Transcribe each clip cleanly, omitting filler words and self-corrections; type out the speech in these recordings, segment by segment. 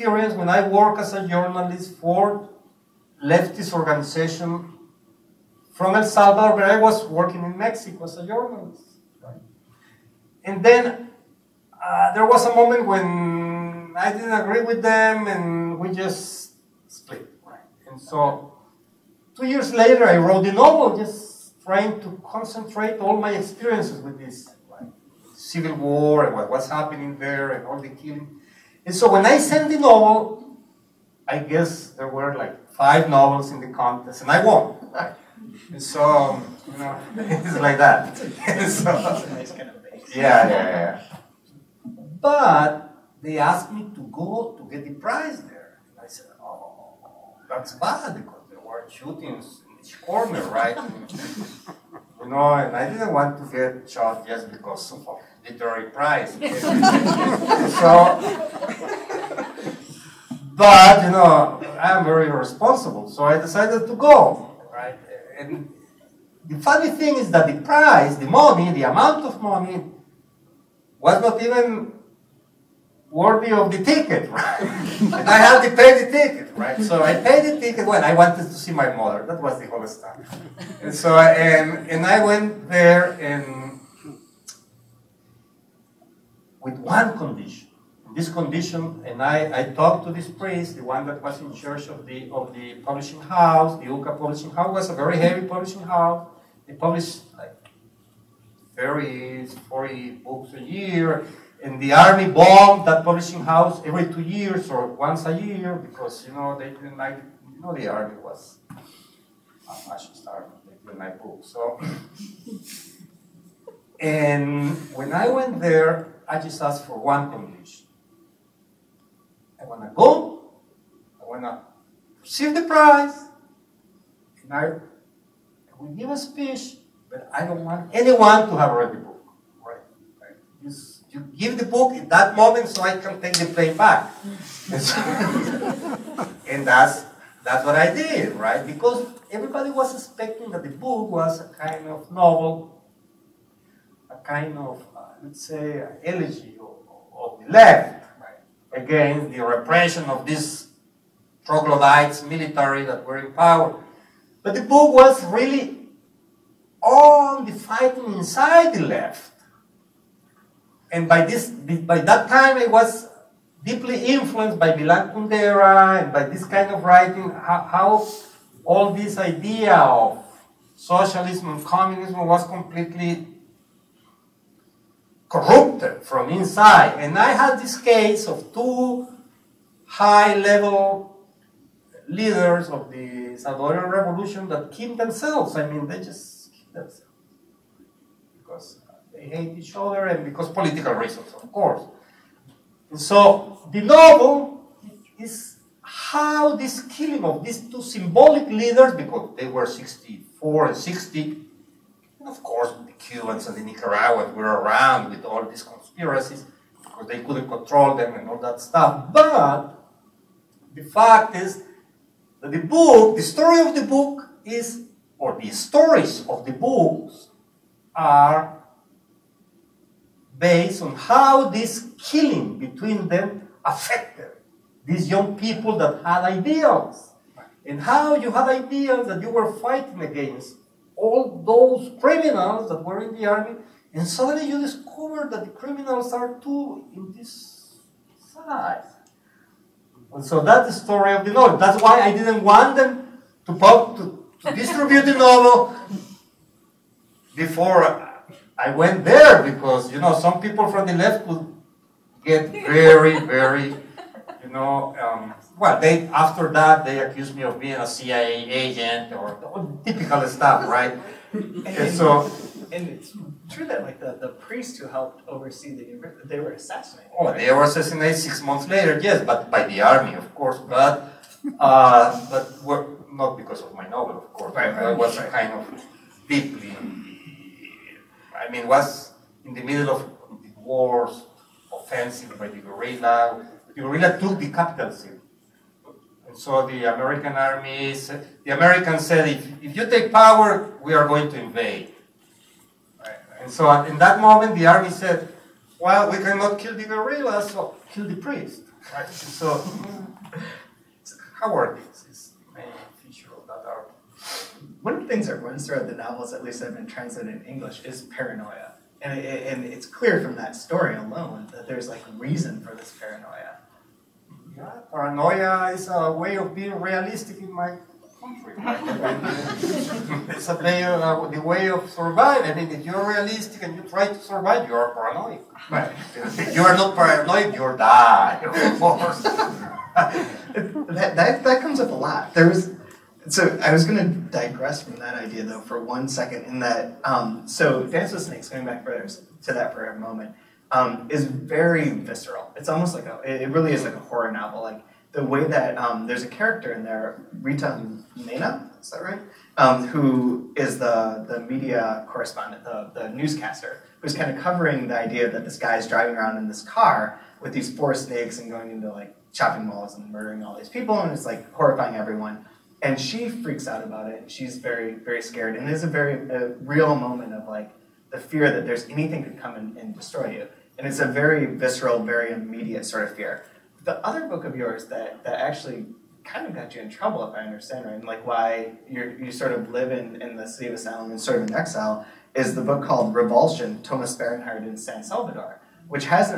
experience when I work as a journalist for leftist organization from El Salvador, but I was working in Mexico as a journalist. Right? And then there was a moment when I didn't agree with them, and we just split. Right? And so 2 years later, I wrote the novel, just trying to concentrate all my experiences with this Civil War and what was happening there and all the killing. And so when I sent the novel, I guess there were like 5 novels in the contest, and I won. Right? And so, you know, it's like that. And so, That's a nice kind of base. yeah. But they asked me to go to get the prize there. And I said, oh, that's bad, because there were shootings in each corner, right? You know, and I didn't want to get shot just because of literary prize. So, but, you know, I'm very responsible, so I decided to go, right? And the funny thing is that the prize, the money, the amount of money, was not even worthy of the ticket, right? And I had to pay the ticket, right? So I paid the ticket. Well, I wanted to see my mother. That was the whole stuff. And so, and I went there, and with one condition. This condition, and I talked to this priest, the one that was in charge of the publishing house. The UCA publishing house was a very heavy publishing house. They published like 40 books a year, and the army bombed that publishing house every 2 years or once a year, because, you know, they didn't like, you know, the army was a fascist army. They didn't like books. So, and when I went there, I just asked for one condition. I want to go, I want to receive the prize, and I will give a speech, but I don't want anyone to have read the book. Right? You give the book in that moment so I can take the plane back. And that's what I did, right? Because everybody was expecting that the book was a kind of novel, a kind of, let's say, elegy of the left, right, against the repression of these troglodytes, military that were in power. But the book was really on the fighting inside the left. And by that time, I was deeply influenced by Milan Kundera and by this kind of writing, how all this idea of socialism and communism was completely corrupted from inside. And I had this case of 2 high-level leaders of the Salvadoran Revolution that killed themselves. I mean, they just killed themselves because they hate each other and because political reasons, of course. And so the novel is how this killing of these 2 symbolic leaders, because they were 64 and 60, and of course the Cubans and the Nicaraguans were around with all these conspiracies because they couldn't control them and all that stuff. But the fact is that the book, the story of the book is, or the stories of the books are based on how this killing between them affected these young people that had ideals. And how you had ideals that you were fighting against all those criminals that were in the army, and suddenly you discover that the criminals are too in this side. And so that's the story of the novel. That's why I didn't want them to distribute the novel before I went there, because, you know, some people from the left could get very, very, you know, well, after that, they accused me of being a CIA agent or typical stuff, right? And it's true that, like, the priest who helped oversee the university, they were assassinated. Oh, they were assassinated 6 months later, yes, but by the army, of course, but not because of my novel, of course. I was kind of deeply, I mean, was in the middle of the wars, offensive by the guerrilla. The guerrilla took the capital city. And so the American army, the Americans said, if you take power, we are going to invade. Right. And so in that moment, the army said, well, we cannot kill the guerrillas, so kill the priest. Right? So, how are these? Is the main feature of that art. One of the things that runs throughout the novels, at least that have been translated in English, is paranoia. And it's clear from that story alone that there's like reason for this paranoia. Yeah, paranoia is a way of being realistic in my country. It's a way, the way of surviving. I mean, if you're realistic and you try to survive, you are paranoid. Right. If you are not paranoid, you'll die, of course. that comes up a lot. So I was going to digress from that idea, though, for 1 second, in that, so Dance with Snakes, going back to that for a moment, is very visceral. It's almost like it really is like a horror novel. Like, the way that there's a character in there, Rita Mena, is that right? Who is the media correspondent, the newscaster, who's kind of covering the idea that this guy is driving around in this car with these 4 snakes and going into like shopping malls and murdering all these people, and it's like horrifying everyone. And she freaks out about it, and she's very, very scared. And there's a real moment of like the fear that there's anything could come and destroy you. And it's a very visceral, very immediate sort of fear. The other book of yours that actually kind of got you in trouble, if I understand right, and like why you sort of live in the city of asylum and sort of in exile, is the book called Revulsion, Thomas Bernhard in San Salvador, which has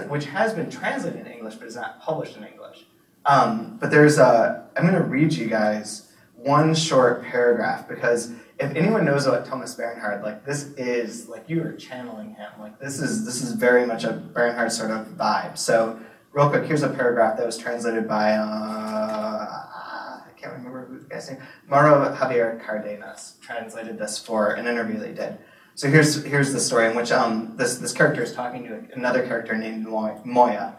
been translated in English but is not published in English. But there's I'm going to read you guys one short paragraph, because if anyone knows about Thomas Bernhard, like this is like you are channeling him. Like this is very much a Bernhard sort of vibe. So real quick, here's a paragraph that was translated by I can't remember who the guy's name. Mauro Javier Cardenas translated this for an interview they did. So here's the story in which this character is talking to another character named Moya.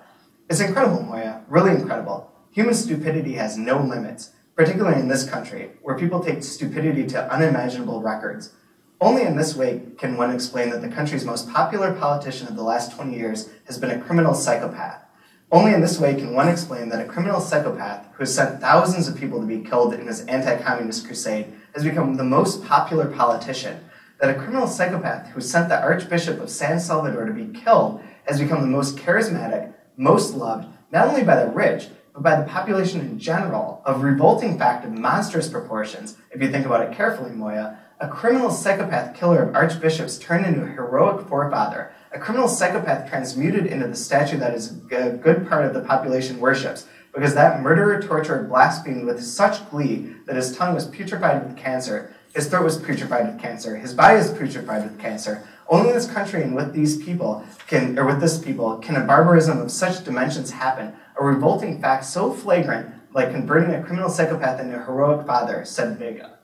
It's incredible, Moya, really incredible. Human stupidity has no limits, particularly in this country, where people take stupidity to unimaginable records. Only in this way can one explain that the country's most popular politician of the last 20 years has been a criminal psychopath. Only in this way can one explain that a criminal psychopath who has sent thousands of people to be killed in his anti-communist crusade has become the most popular politician. That a criminal psychopath who sent the Archbishop of San Salvador to be killed has become the most charismatic, most loved, not only by the rich, but by the population in general, of revolting fact of monstrous proportions. If you think about it carefully, Moya, a criminal psychopath killer of archbishops turned into a heroic forefather, a criminal psychopath transmuted into the statue that is a good part of the population worships, because that murderer tortured blasphemed with such glee that his tongue was putrefied with cancer, his throat was putrefied with cancer, his body is putrefied with cancer. Only in this country and with this people can a barbarism of such dimensions happen, a revolting fact so flagrant, like converting a criminal psychopath into a heroic father, said Vega.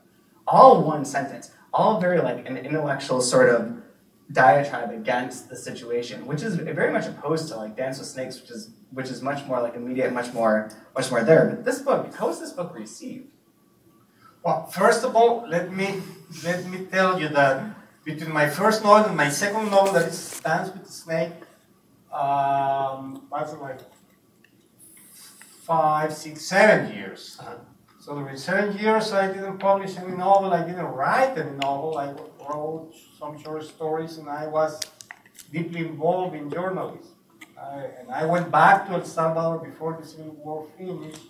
All one sentence, all very like an intellectual sort of diatribe against the situation, which is very much opposed to like Dance with Snakes, which is much more like immediate, much more there. But this book, how was this book received? Well, first of all, let me tell you that between my first novel and my second novel, that is Dance with the Snake, was like 5, 6, 7 years. So during 7 years, I didn't publish any novel, I didn't write any novel, I wrote some short stories, and I was deeply involved in journalism. And I went back to El Salvador before the Civil War finished,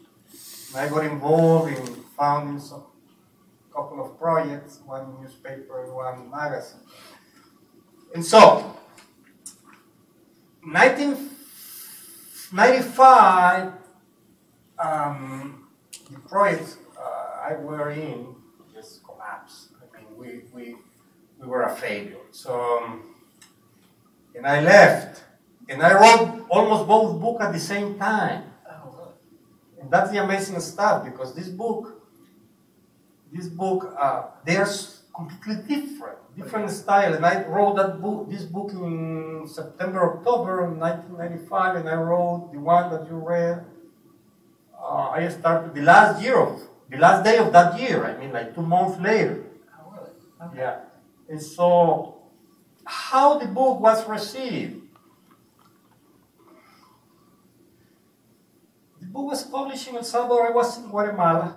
and I got involved in founding some couple of projects, one newspaper and one magazine. And so, 1995, the projects I were in just collapsed. I mean, we were a failure. So, and I left, and I wrote almost both books at the same time. And that's the amazing stuff, because this book, they are completely different style. And I wrote this book in September, October of 1995, and I wrote the one that you read. I started the last day of that year. I mean, like 2 months later. Oh, really? Okay. Yeah. And so, how the book was received? The book was published in El Salvador. I was in Guatemala.